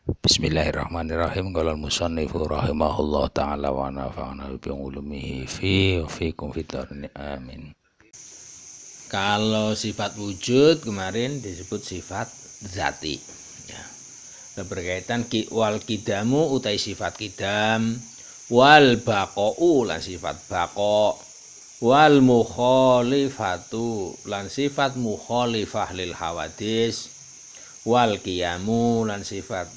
Bismillahirrahmanirrahim. Qala al-musannifu rahimahullah ta'ala wa nafa'ana bi ulumihi fi wa fikum fid-dharain. Amin. Kalau sifat wujud kemarin disebut sifat zati. Ya. Berkaitan wal kidamu utai sifat kidam, wal baqa'u lan sifat baqa', wal mukhalifatu lan sifat mukhalifah lil hawadis, wal qiyamu lan sifat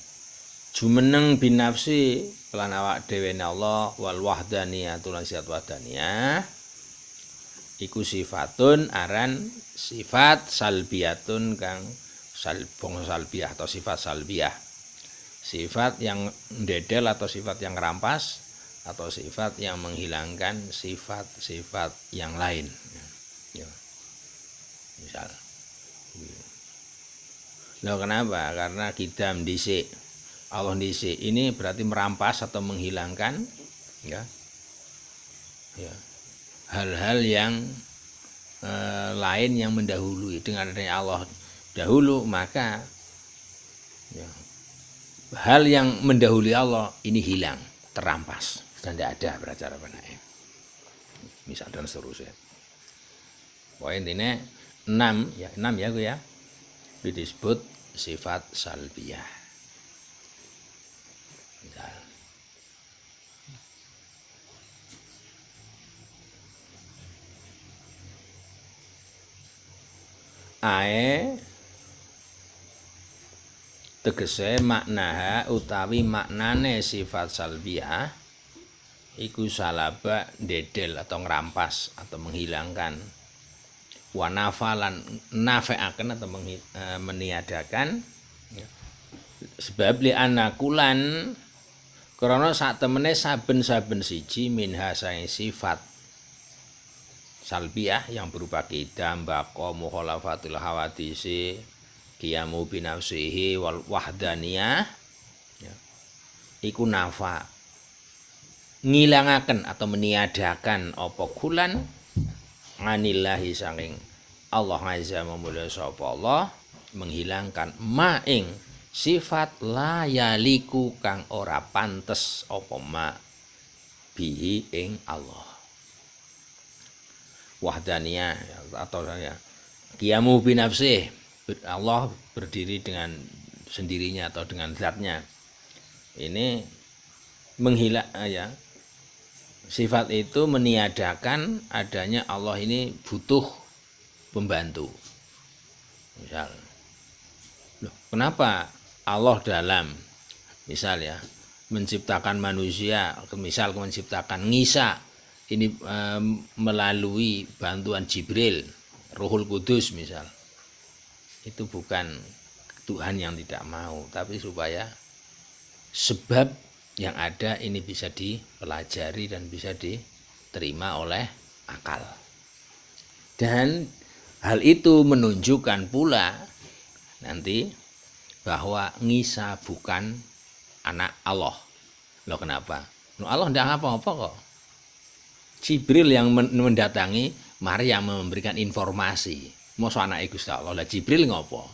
jumeneng binafsi lan awak dhewe Allah, wal wahdaniyah lan sifat wahdaniyah iku sifatun aran sifat salbiyatun kang salbiyah atau sifat salbiyah, sifat yang ndedel atau sifat yang rampas atau sifat yang menghilangkan sifat-sifat yang lain. Ya. Misal loh, kenapa? Karena kidam dhisik, Allah dhisik, ini berarti merampas atau menghilangkan ya hal-hal yang lain yang mendahului. Dengan adanya Allah dahulu, maka ya, hal yang mendahului Allah ini hilang, terampas dan tidak ada beracara benar. Misal dan seterusnya. Pokoknya intinya 6 ya gue ya. Disebut sifat salbiyah. Misal ae tegese maknaha utawi maknane sifat salbiyah iku salaba dedel atau ngerampas atau menghilangkan, wa nafalan nafeaken atau meniadakan ya. Sebab li anakulan krana sak temene saben-saben siji minha sae sifat salbiyah yang berupa kidam, baqa, mukhalafatul hawadisi, qiyamu binafsihi wal wahdaniyah ya, iku nafa ngilangaken atau meniadakan apa kulan anillahi saking Allah azza wa jalla sapa Allah, menghilangkan maing sifat layaliku kang ora pantes apa ma bihi ing Allah. Wahdaniyah atau ya qiyamu binafsih, Allah berdiri dengan sendirinya atau dengan zatnya. Ini ya, sifat itu meniadakan adanya Allah ini butuh pembantu. Misal, loh, kenapa Allah dalam misal ya menciptakan manusia, misal menciptakan Ngisa ini melalui bantuan Jibril, Ruhul Kudus misal, itu bukan Tuhan yang tidak mau, tapi supaya sebab yang ada ini bisa dipelajari dan bisa diterima oleh akal. Dan hal itu menunjukkan pula nanti bahwa Ngisa bukan anak Allah. Loh, kenapa? Allah tidak apa-apa kok. Jibril yang mendatangi Maryam memberikan informasi. Mosok anake Gusti Allah. Lah Jibril ngopo?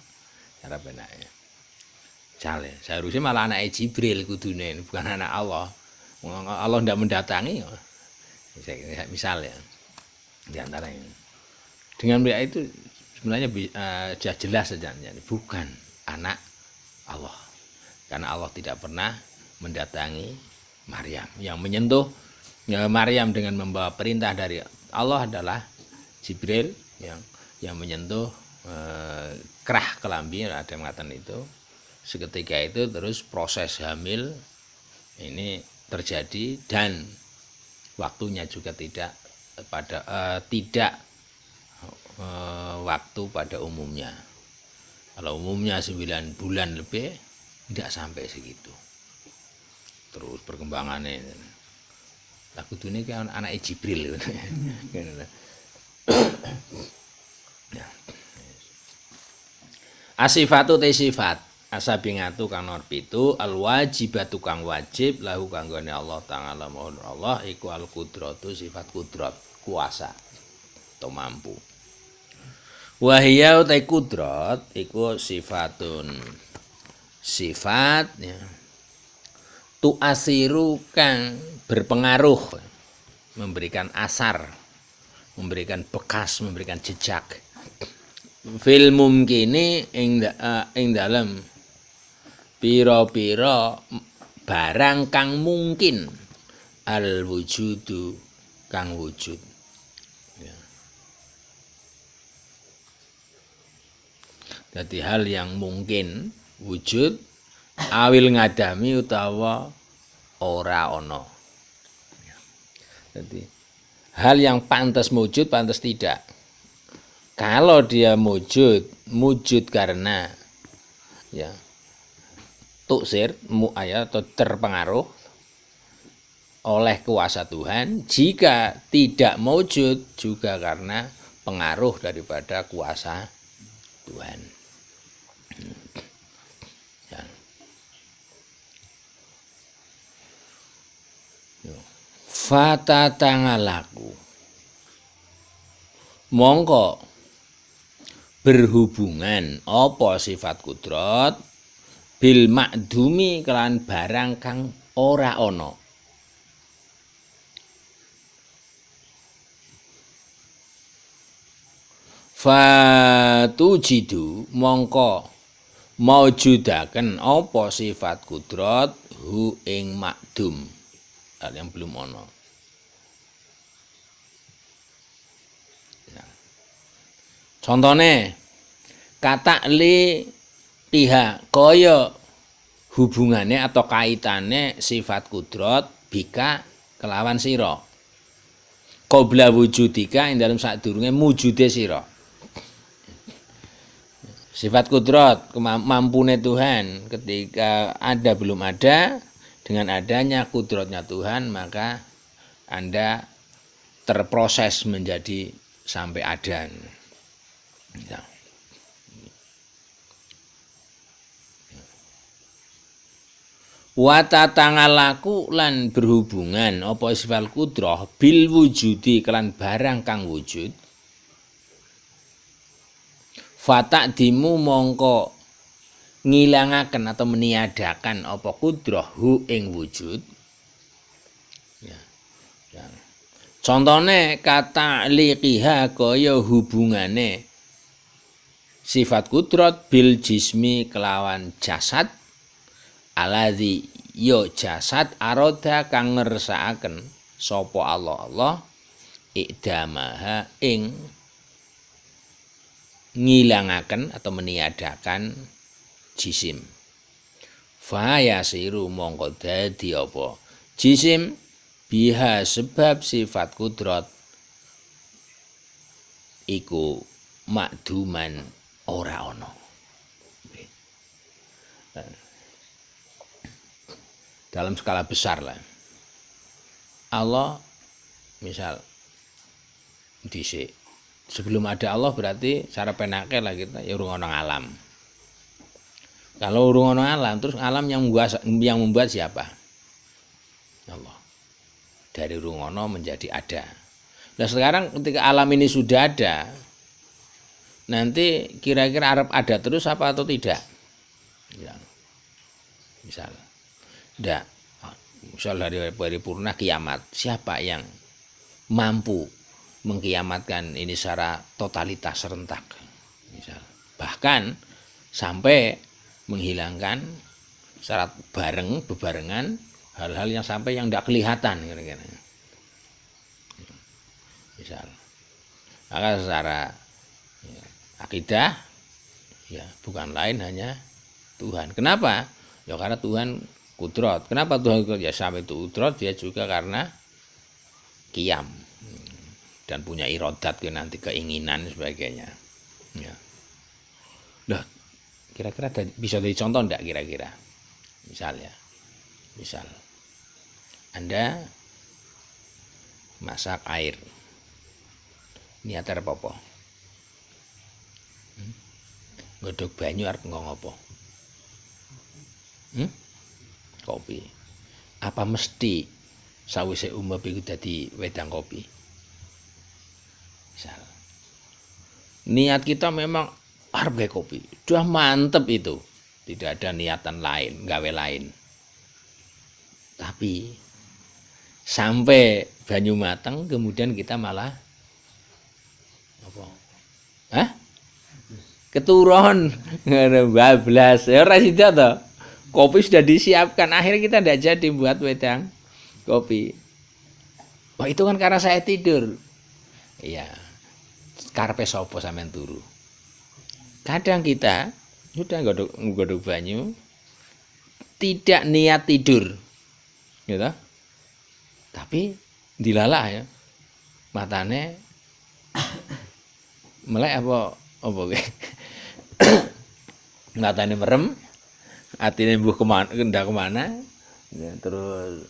Cara benake. Jale, seharusnya malah anake Jibril kudune, bukan anak Allah. Allah tidak mendatangi. Misal ya. Di antara ini. Dengan mereka itu sebenarnya jelas saja bukan anak Allah. Karena Allah tidak pernah mendatangi Maryam. Yang menyentuh Maryam dengan membawa perintah dari Allah adalah Jibril yang menyentuh kerah kelambi, ada yang mengatakan itu. Seketika itu terus proses hamil ini terjadi dan waktunya juga tidak waktu pada umumnya. Kalau umumnya 9 bulan lebih, tidak sampai segitu. Terus perkembangannya. Lah kudune ki anake Jibril. Asifatu te sifat asabingatu kang nomor 7 alwajibatu kang wajib lahu kanggone Allah taala mohon Allah iku al qudratu sifat kudrat kuasa atau mampu. Wa hiya utai kudrat iku sifatun sifat ya, tu asiru kang berpengaruh, memberikan asar, memberikan bekas, memberikan jejak. Fil mumkini ing dalem pira-pira barang kang mungkin al wujudu kang wujud. Ya. Jadi hal yang mungkin wujud awil ngadami utawa ora ana. Jadi hal yang pantas wujud, pantas tidak. Kalau dia wujud karena ya tuksir, atau terpengaruh oleh kuasa Tuhan. Jika tidak wujud juga karena pengaruh daripada kuasa Tuhan. Ya. Fata tangalaku mongko berhubungan apa sifat kudrat bil makdumi kelan barang kang ora ana. Fatujidu mongko maujudaken apa sifat kudrat hu ing makdum, hal yang belum ana. Contone kata li pihak kaya hubungannya atau kaitannya sifat kudrat bika kelawan sira. Qabla wujudika ing dalam sadurunge wujude sira. Sifat kudrat, mampune Tuhan ketika ada belum ada, dengan adanya kudratnya Tuhan maka Anda terproses menjadi sampai ada. Ya. Wata tangalaku lan berhubungan apa sifat kudrah bil wujudi kelan barang kang wujud. Fatak dimu mongko ngilangaken atau meniadakan apa kudrah hu ing wujud. Ya. Ya. Contone kata liqiha kaya hubungane sifat kudrat bil jismi kelawan jasad aladzi yo jasad aroda kang ngersakaken sapa Allah ikdamaha ing ngilangaken atau meniadakan jisim. Fa yasiru mongko dadi apa jisim biha sebab sifat kudrat iku makduman ora ana. Dalam skala besar lah. Allah misal dhisik. Sebelum ada Allah berarti cara penake lah kita ya urung ana alam. Kalau urung ana alam terus alam yang membuat siapa? Allah. Dari urung ana menjadi ada. Nah sekarang ketika alam ini sudah ada, nanti kira-kira arep ada terus apa atau tidak? Ya. Misal dari paripurna kiamat, siapa yang mampu mengkiamatkan ini secara totalitas serentak? Misal, bahkan sampai menghilangkan secara bebarengan hal-hal yang sampai yang tidak kelihatan kira-kira. Misal, maka secara akidah ya bukan lain hanya Tuhan. Kenapa? Ya karena Tuhan kudrat. Kenapa Tuhan kudrat? Ya sampai itu kudrat dia juga karena qiyam dan punya irodat nanti keinginan sebagainya. Ya. Nah, kira-kira bisa dicontoh enggak kira-kira? Misal Anda masak air. Niat arep apa? Godhog banyu arep nggo apa? Kopi. Apa mesti sawise umeb iku dadi wedang kopi? Misal. Niat kita memang arep gawe kopi. Sudah mantep itu. tidak ada niatan lain, gawe lain. Tapi sampai banyu mateng kemudian kita malah apa? Hah? Keturun bablas. Ya ora sida to. Kopi sudah disiapkan, akhirnya kita tidak jadi buat wedang kopi. Wah, itu kan karena saya tidur. Iya. Karepe sapa sampean turu. Kadang kita sudah nggodhog banyu tidak niat tidur. Gitu. Tapi dilalah ya. Matane melek apa kowe? Matane merem, atine mbuh kemana, ya, terus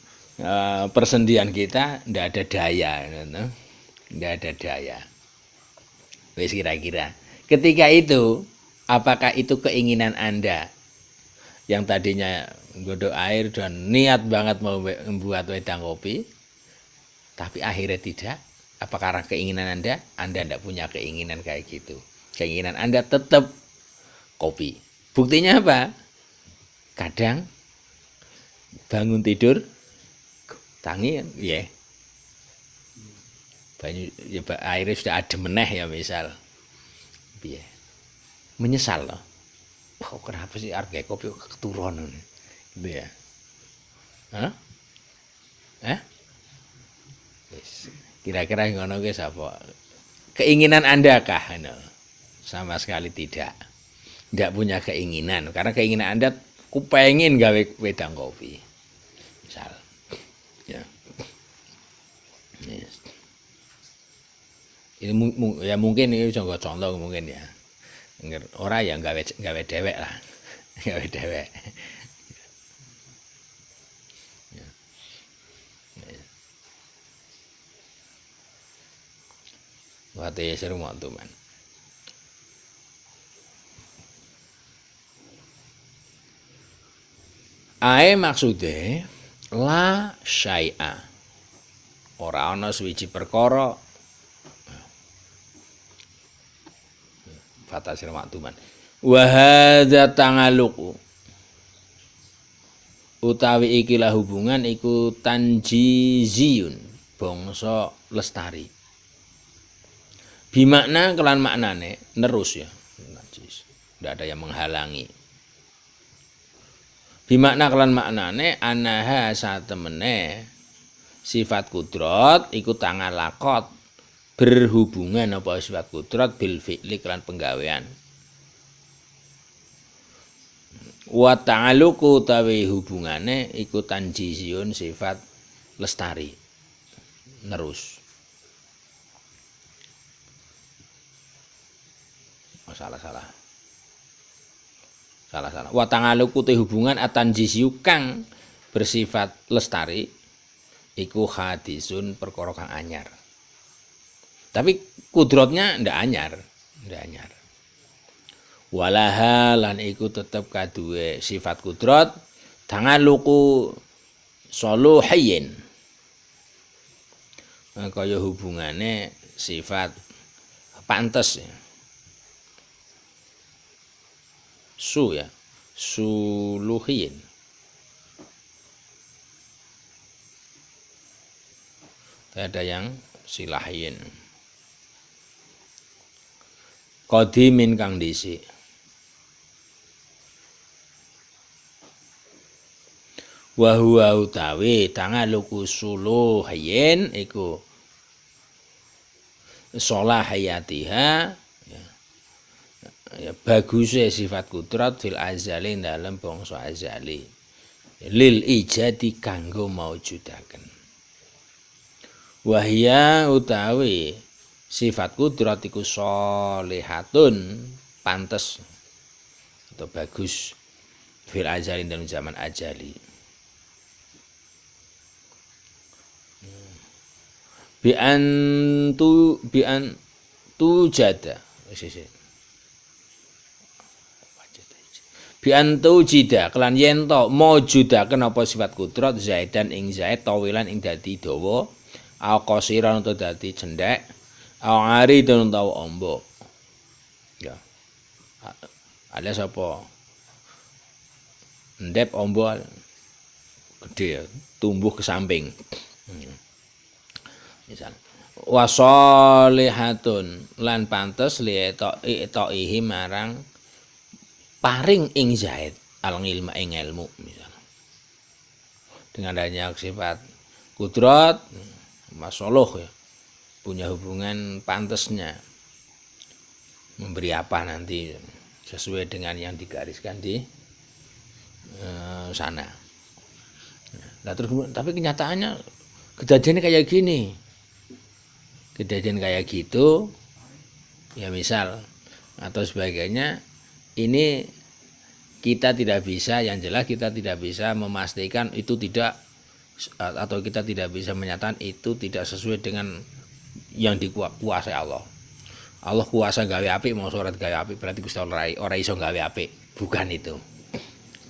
persendian kita ndak ada daya, gitu. Ndak ada daya. Wis kira-kira. Ketika itu, apakah itu keinginan Anda yang tadinya godok air dan niat banget mau membuat wedang kopi, tapi akhirnya tidak? Apa karena keinginan Anda? Anda tidak punya keinginan kayak gitu. Keinginan Anda tetap kopi. Buktinya apa? Kadang bangun tidur, tangi, ya, banyu, ya, airnya sudah adem meneh ya misal, ya, menyesal loh. Wah, kenapa sih harga kopi keturun, gitu ya? Hah? Kira-kira ngono ki sapa? Keinginan Anda kah? No. Sama sekali tidak. Tidak punya keinginan, karena keinginan Anda kupengin gawe wedang kopi. Misal. Ya. Yes. Ini ya mungkin ini contoh mungkin ya. Ora ya gawe dewek lah. Gawe dewek. Wate seru mantu man. Ae maksude la syai'a. Ora ana suwiji perkara. Fata seru mantu man. Wa hadza tangaluq. Utawi ikilah hubungan iku tanjiziyun, bangsa lestari. Bimakna kelan maknane nerus ya, najis. Tidak ada yang menghalangi. Bimakna kelan maknane anaha satemene sifat kudrat iku tangalakot berhubungan apa sifat kudrat bil fi'li kelan penggawean. Wa ta'aluqu tawi hubungane iku tanjiziyun sifat lestari. Nerus. Salah. Wa tangaluku te hubungan atanjisiu kang bersifat lestari iku hadisun perkara kang anyar. Tapi kudratnya ndak anyar. Walaha lan iku tetep kaduwe sifat kudrat tangaluku soluhiyyin. Kaya hubungane sifat pantes ya. Suluhiyin. Ada yang silahiyin. Qadimin kang dhisik. Wa huwa utawi tangaluku suluhiyin iku solahiyatiha ya bagusnya sifat kudrat fil azali dalam bangsa azali lil ijadi kanggo maujudaken wahya utawi sifat kudrat iku sholihatun pantes atau bagus fil azali dalam zaman azali bi antu jada biantu jida kelan yen to majudaken apa sifat kudrat zaidan ing zaid tawilan ing dadi dawa au qasiran utawa dadi cendhek au aridun utawa amba ya ada sapa ndep ombol gede tumbuh ke samping. Misal wasolihatun lan pantes li ihi marang paring ing Zaid al ilma ing ilmu misal. Dengan adanya sifat kudrat masoloh ya, punya hubungan pantasnya memberi apa nanti sesuai dengan yang digariskan di sana. Nah, terus tapi kenyataannya kejadiannya kayak gini. Kejadian kayak gitu ya misal atau sebagainya, ini kita tidak bisa, yang jelas kita tidak bisa memastikan itu tidak, atau kita tidak bisa menyatakan itu tidak sesuai dengan yang dikuasai Allah. Allah kuasa gawe apik, mau surat gawe apik berarti Gusti Allah ora iso gawe apik. Bukan itu.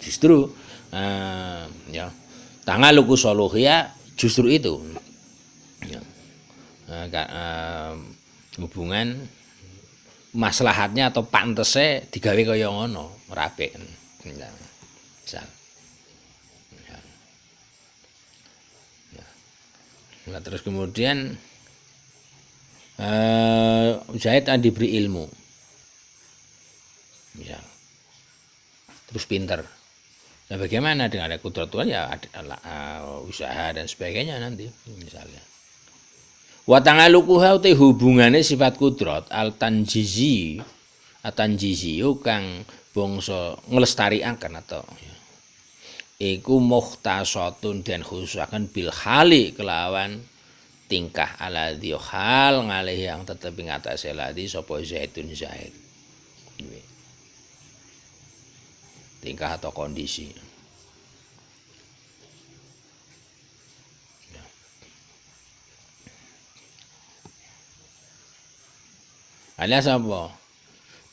Justru ya tangaluku soluhia justru itu. Ya. Hubungan maslahatnya atau pantese digawe kaya ngono, rapik. Misal. Nah, terus kemudian Zaid diberi ilmu. Misal. Terus pinter. Nah, bagaimana dengan ada kudrat Tuhan ya ada usaha dan sebagainya nanti misalnya. Wa tangalukuha te hubungane sifat kudrat al tanjizi kang bangsa nglestarikaken atau ya. Iku mukhtasatun dan khususaken bil hali kelawan tingkah aladhi hal ngalih yang tetep ing atase ladhi sapa Zaidun Zaid. Tingkah atau kondisi. Alias apa?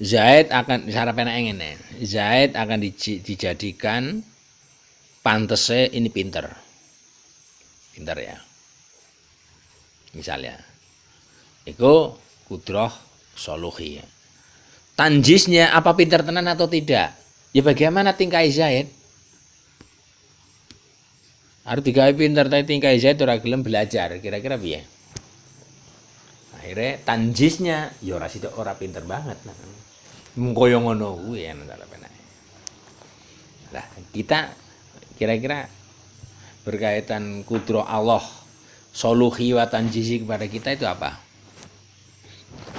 Zaid akan sarapena ngene. Zaid akan dijadikan pantese ini pinter. Pinter ya. Misalnya. Iku kudroh soluhi. Tanjisnya apa pinter tenan atau tidak? Ya bagaimana tingkah Zaid? Harus digawe pinter tapi tingkah Zaid ora gelem belajar. Kira-kira piye? Akhirnya tanjisnya ya ora sida ora pinter banget nah. Mung koyo ngono kuwi antara penake. Nah, kita kira-kira berkaitan kudro Allah soluhi wa tanjizi kepada kita itu apa?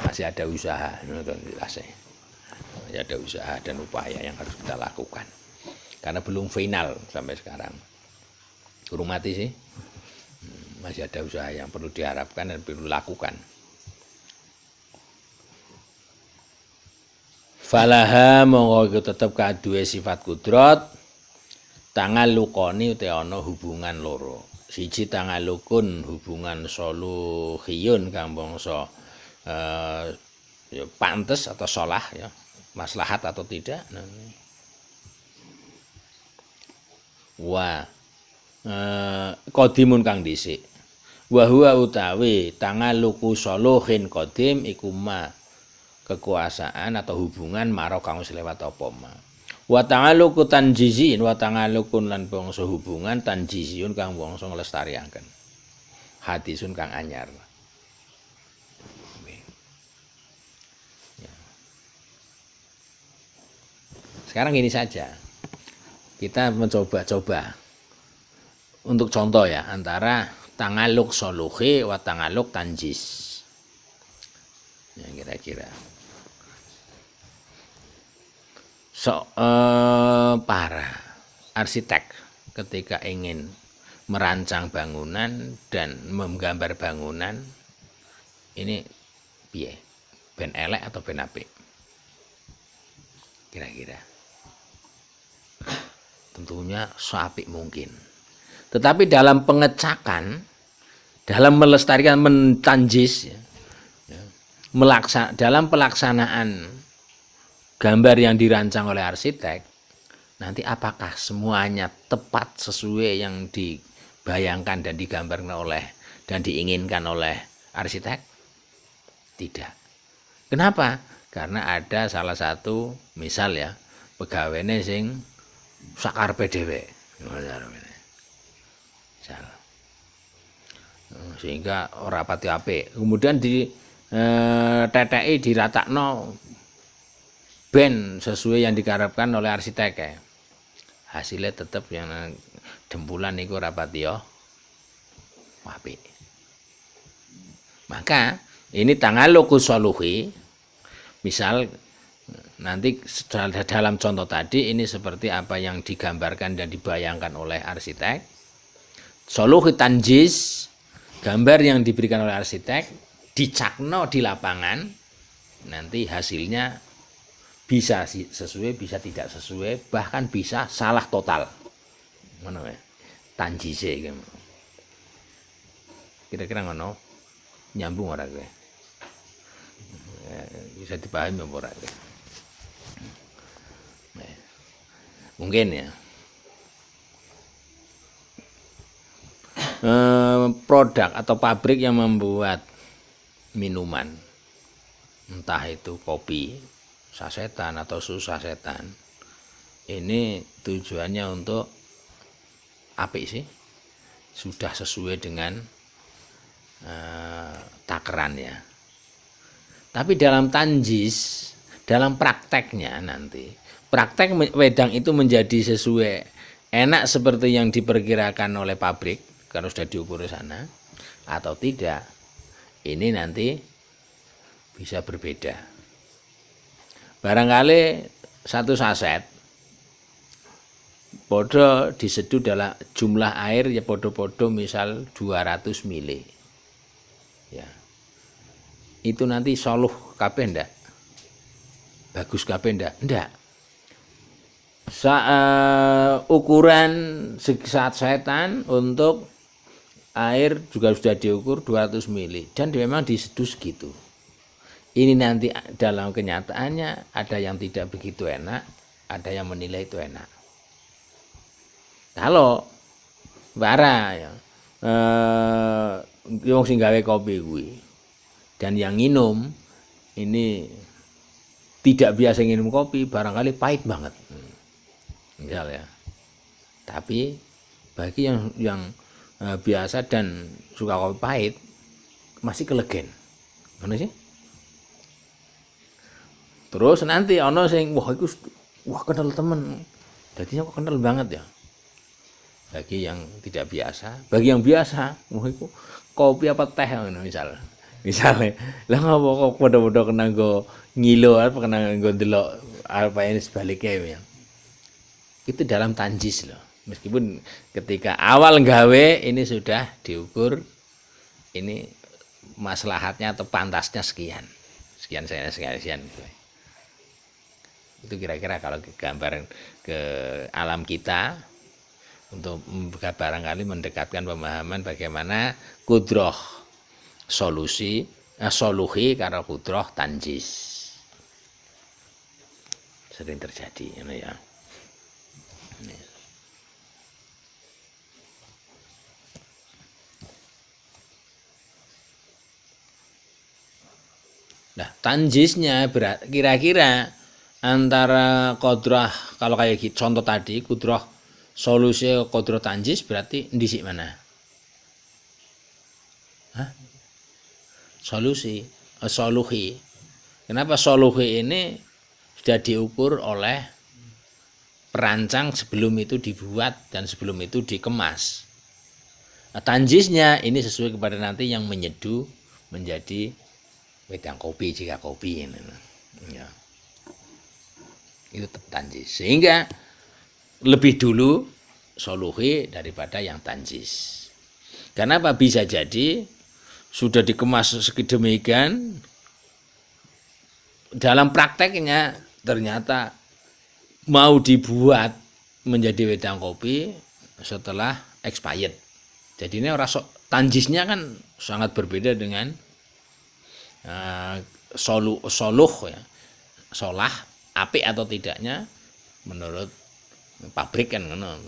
Masih ada usaha, nonton jelas. Masih ada usaha dan upaya yang harus kita lakukan. Karena belum final sampai sekarang. Kurang mati sih. Masih ada usaha yang perlu diharapkan dan perlu lakukan. Falaha monggo tetep kaduwe sifat kudrat tangalukoni uti ana hubungan loro. Siji tangalukun hubungan soluhiyun kang bangsa ya pantes atau salah ya, maslahat atau tidak. Wa qadimun kang dhisik. Wa huwa utawi tangaluku soluhin qadim iku ma kekuasaan atau hubungan maro kang wis lewat apa ma. Wa ta'aluku tanjizin wa ta'alukun lan bangsa hubungan tanjiziyun kang bangsa nglestariaken. Hadisun kang anyar. Sekarang ini saja. Kita mencoba-coba untuk contoh ya antara tangaluk soluhi wa tangaluk tanjiz. Ya kira-kira. Para arsitek ketika ingin merancang bangunan dan menggambar bangunan ini piye? Ben elek atau ben apik? Kira-kira. Tentunya seapik mungkin. Tetapi dalam pengecakan, dalam melestarikan mentanjis ya, dalam pelaksanaan gambar yang dirancang oleh arsitek, nanti apakah semuanya tepat sesuai yang dibayangkan dan digambarkan oleh dan diinginkan oleh arsitek? Tidak. Kenapa? Karena ada salah satu misal ya pegawainya sing sakarepe dhewe. Sehingga ora pati apik. Kemudian di teteki diratakno ben sesuai yang dikarepkan oleh arsitek. Hasilnya tetap yang dempulan niku ora pati apik. Maka ini tangaluqus soluhi, misal nanti dalam contoh tadi ini seperti apa yang digambarkan dan dibayangkan oleh arsitek. Soluhi tanjis, gambar yang diberikan oleh arsitek dicakno di lapangan, nanti hasilnya bisa sesuai, bisa tidak sesuai, bahkan bisa salah total. Ngono ya. Tanjise kira-kira ngono. Nyambung ora kowe? Bisa dipahami apa ora kowe? Mungkin ya. Produk atau pabrik yang membuat minuman, entah itu kopi sasetan atau susu sasetan, ini tujuannya untuk apik sih, sudah sesuai dengan takarannya. Tapi dalam tanjis, dalam prakteknya nanti, praktek wedang itu menjadi sesuai enak seperti yang diperkirakan oleh pabrik kalau sudah diukur di sana atau tidak, ini nanti bisa berbeda. Barangkali satu saset podo diseduh dalam jumlah air ya podo-podo misal 200 ml. Ya. Itu nanti soluh kabeh ndak? Bagus kabeh ndak? Ndak. Ukuran saat setan untuk air juga sudah diukur 200 ml dan memang diseduh segitu. Ini nanti dalam kenyataannya ada yang tidak begitu enak, ada yang menilai itu enak. Kalau bara ya, wong sing gawe kopi kuwi dan yang minum ini tidak biasa minum kopi, barangkali pahit banget. Misal ya. Tapi bagi yang biasa dan suka kopi pahit masih kelegen. Ngono sih? Terus nanti ana sing wah kenal temen. Jadinya kok kenal banget ya. Bagi yang tidak biasa, bagi yang biasa, wah iku kopi apa teh ngono misal. Misale, lah ngopo kok padha-padha kena nggo ngilo apa kena nggo ndelok apa ini sebaliknya ya. Itu dalam tanjis loh. Meskipun ketika awal gawe ini sudah diukur ini maslahatnya atau pantasnya sekian. Sekian sekian. Itu kira-kira kalau gambaran ke alam kita untuk barangkali mendekatkan pemahaman bagaimana kudroh soluhi karo kudroh tanjis sering terjadi ya. Nah, tanjisnya kira-kira antara kodrah kalau kayak contoh tadi kudroh solusi kodro tanjis berarti ndisik mana? Hah? Soluhi. Kenapa soluhi ini sudah diukur oleh perancang sebelum itu dibuat dan sebelum itu dikemas. Nah, tanjisnya ini sesuai kepada nanti yang menyeduh menjadi wedang kopi jika kopi ini. Ya. Itu tanjis. Sehingga lebih dulu soluhi daripada yang tanjis. Kenapa? Bisa jadi sudah dikemas sedemikian dalam prakteknya ternyata mau dibuat menjadi wedang kopi setelah expired. Jadi ini tanjisnya kan sangat berbeda dengan soluh ya. Solah apik atau tidaknya menurut pabrik kan ngono.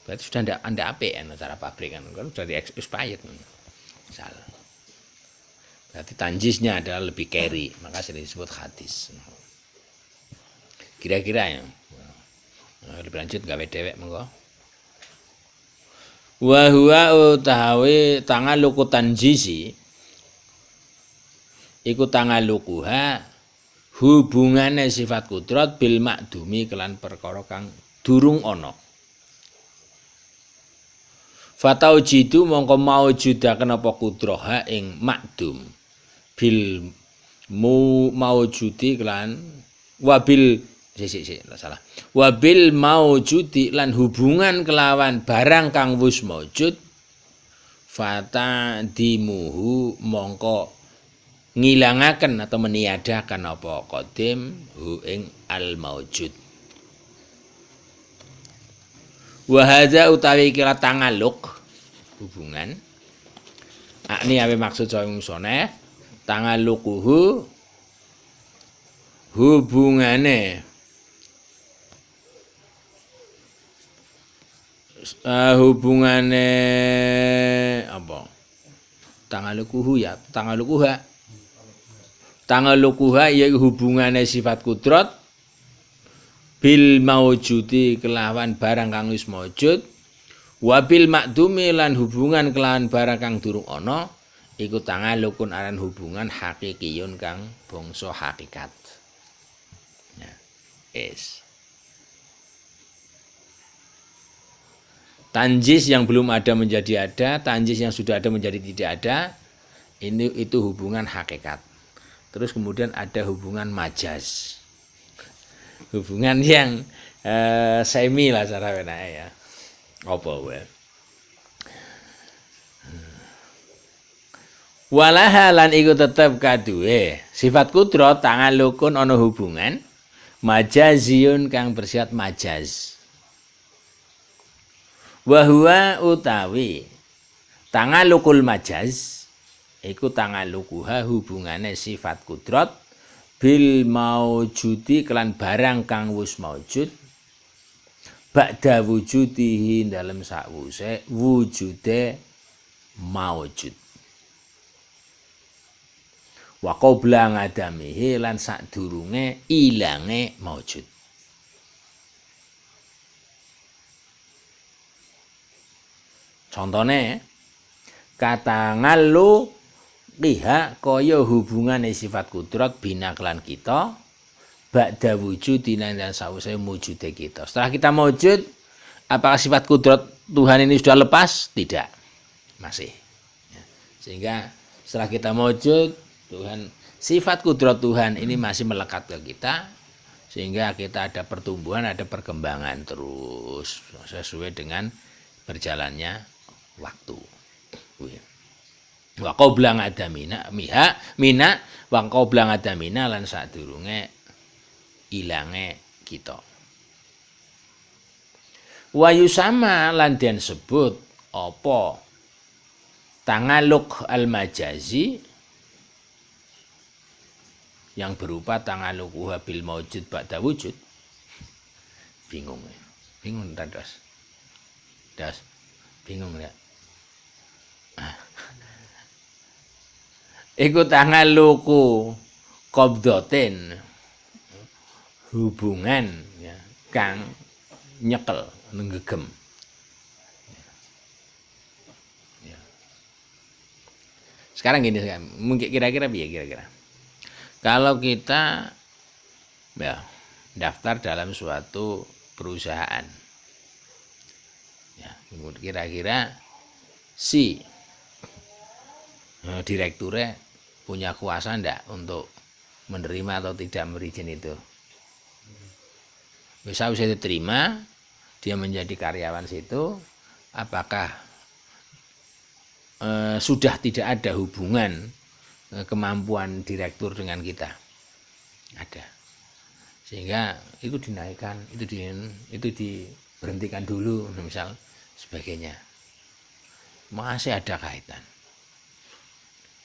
Berarti sudah ndak apik kan cara pabrik kan sudah di expired. Misal. Berarti tanjisnya adalah lebih carry, maka sering disebut hadis. Kira-kira ya. Lebih lanjut gawe dhewek mengko. Wa huwa utawi tangaluku tanjisi iku tangalukuha hubungane sifat kudrat bil makdumi kelan perkara kang durung ana. Fataujidu mongko maujudaken apa kudraha ing makdum bil maujudi kelan wabil salah. Wabil maujudi lan hubungan kelawan barang kang wis maujud fata dimuhu mongko ngilangaken atau meniadakan apa qadim hu ing al maujud. Wa hadza utawi kira tangaluk hubungan akni awe maksud sawing sone tangalukuhu hubungane apa tangalukuhu ya tangalukuha ya hubungane sifat kudrat bil maujudi kelawan barang kang wis maujud wabil makdumi lan hubungan kelawan barang kang durung ana iku tangalukun aran hubungan hakikiyun kang bangsa hakikat. Ya, es. Tanjis yang belum ada menjadi ada, tanjis yang sudah ada menjadi tidak ada, itu hubungan hakikat. Terus kemudian ada hubungan majaz. Hubungan yang semi lah cara wenake ya. Apa wae. Walaha lan iku tetep kaduwe sifat kudrat tangalukun ana hubungan majaziyun kang bersifat majaz. Wa huwa utawi tangalukul majaz iku tangalukuha hubungane sifat kudrat bil maujudi kelan barang kang wis maujud ba'da wujudihi dalem sakwuse wujude maujud wa qabla ngadamihi lan sadurunge ilange maujud. Contone katangalu liha kaya hubungane sifat kudrat bina kelan kita ba'da wujudina dan sawise wujude kita. Setelah kita maujud, apakah sifat kudrat Tuhan ini sudah lepas? Tidak. Masih. Sehingga setelah kita maujud, Tuhan sifat kudrat Tuhan ini masih melekat ke kita sehingga kita ada pertumbuhan, ada perkembangan terus sesuai dengan berjalannya waktu. Wa qabla ngadamina mina wa qabla ngadamina lan sadurunge ilange kita. Wa yusama lan den sebut apa tangaluk al-majazi yang berupa tangaluk bil maujud ba'da wujud. Bingung ya. Bingung ta, Das? Das. Bingung ya. Iku tangaluku qabdatin hubungan ya, kang nyekel nenggegem. Ya. Sekarang gini, mungkin kira-kira piye kira-kira? Kalau kita ya daftar dalam suatu perusahaan, ya kira-kira si direkturnya punya kuasa enggak untuk menerima atau tidak memberi izin itu? Bisa diterima, dia menjadi karyawan situ, apakah sudah tidak ada hubungan kemampuan direktur dengan kita? Ada. Sehingga itu dinaikkan, itu diberhentikan dulu, misal sebagainya. Masih ada kaitan.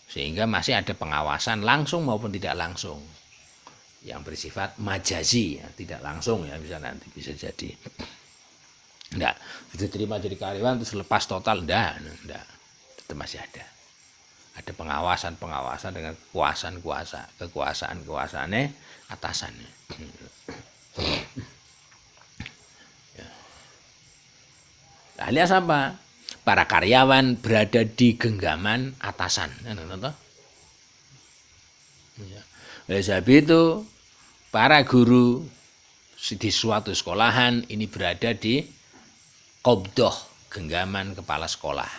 Sehingga masih ada pengawasan langsung maupun tidak langsung yang bersifat majazi, ya, tidak langsung ya, bisa jadi enggak diterima jadi karyawan terus lepas total, enggak, tetap masih ada pengawasan dengan kekuasaan atasannya. alias apa? Para karyawan berada di genggaman atasan. Oleh sebab itu, para guru di suatu sekolahan ini berada di qabdah, genggaman kepala sekolah.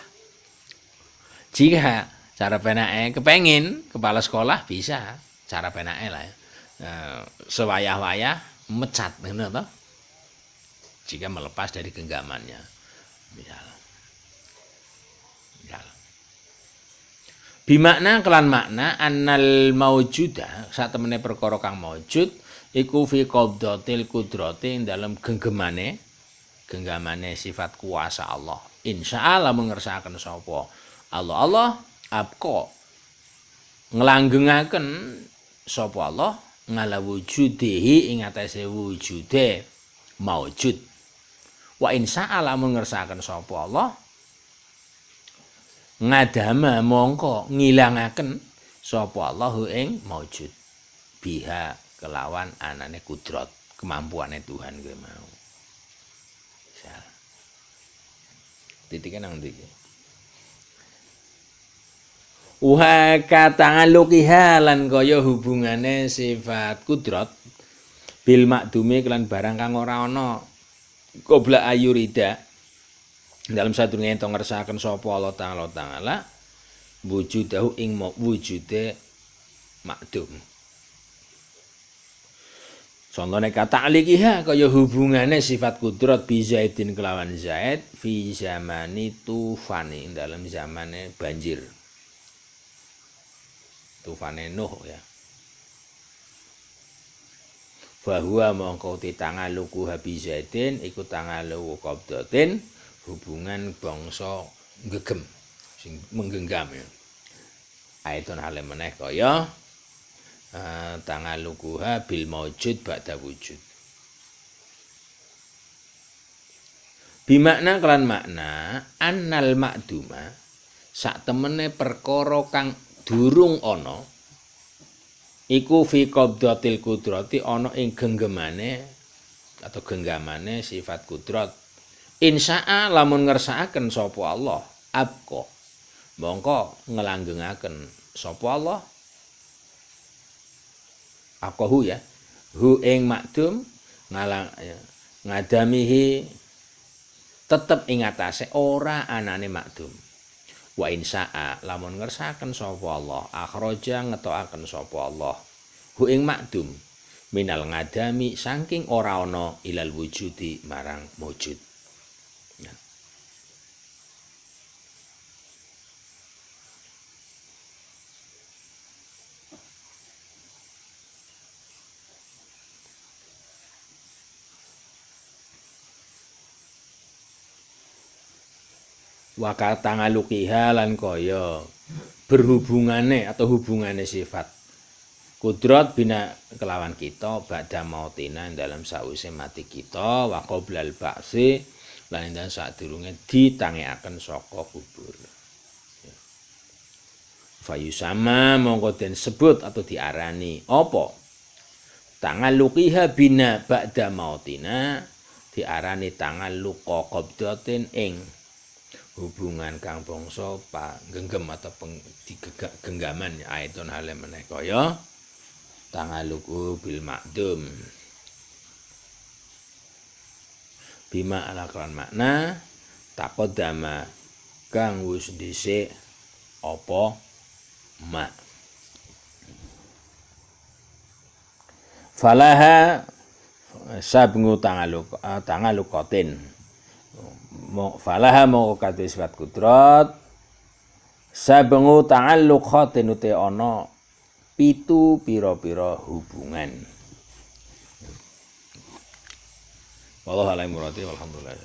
Jika cara penae kepengin kepala sekolah bisa cara penae lah ya. Sewayah-wayah mecat ngono toh. Jika melepas dari genggamannya. Misal. Bimakna kelan makna annal maujuda sak temene perkara kang maujud iku fi qabdatil qudrati dalam genggamane sifat kuasa Allah. Insyaallah mengersakaken sapa Allah abqa nglanggengaken sapa Allah ngala wujudihi ing atase wujude maujud. Wa insyaallah mengersakaken sapa Allah ngadama mongko ngilangaken sapa Allahu ing maujud biha kelawan anane kudrat kemampuane Tuhan kuwi mau. Titiknya nang ndi iki? Uha kata'alluqiha lan kaya hubungane sifat kudrat bil makdumi kelan barang kang ora ana qabla ayurida dalam sadurunge ento ngersakaken sapa Allah taala wujudahu ing wujude makdum. Contone kata'alliqiha kaya hubungane sifat kudrat bi Zaidin kelawan Zaid fi zamani tufani dalam zamane banjir. Tufane Nuh ya. Bahwa mongko titangaluku habi Zaidin iku tangaluku qabdatin hubungan bangsa gegem sing menggenggam ya. Aitun hale meneh kaya tangalukuha bil maujud ba'da wujud. Bimakna kelan makna annal makduma sak temene perkara kang durung ana iku fi qabdatil qudrati ana ing genggamane atau genggamane sifat kudrat. Insya'a lamun ngersakaken sapa Allah abqa mongko ngelanggengaken sapa Allah aqahu ya hu ing makdum ngadamihi tetep ing atase ora anane makdum. Wa insya'a lamun ngersakaken sapa Allah akhraja ngetokaken sapa Allah hu ing makdum minal ngadami saking ora ana ilal wujudi marang wujud. Wa katangaluqiha lan kaya berhubungane atau hubungane sifat kudrat bina kelawan kita ba'da mautina dalam sause mati kita wa qoblal ba'si lan dalam sadurunge ditangekaken saka kubur. Fayusama mongko den sebut atau diarani apa? Tangaluqiha bina ba'da mautina diarani tangaluqa qabdatin ing hubungan kang bangsa genggam atau genggaman aitun hale meneh kaya tangaluku bil makdum bima ala kelan makna taqaddama kang wis dhisik apa ma falaha sabngu tangalukatin falaha mongko kadhe sifat kudrat sabengu ta'alluqatin uti ana pitu pira-pira hubungan. Wallahu a'lam bishawab. Alhamdulillah.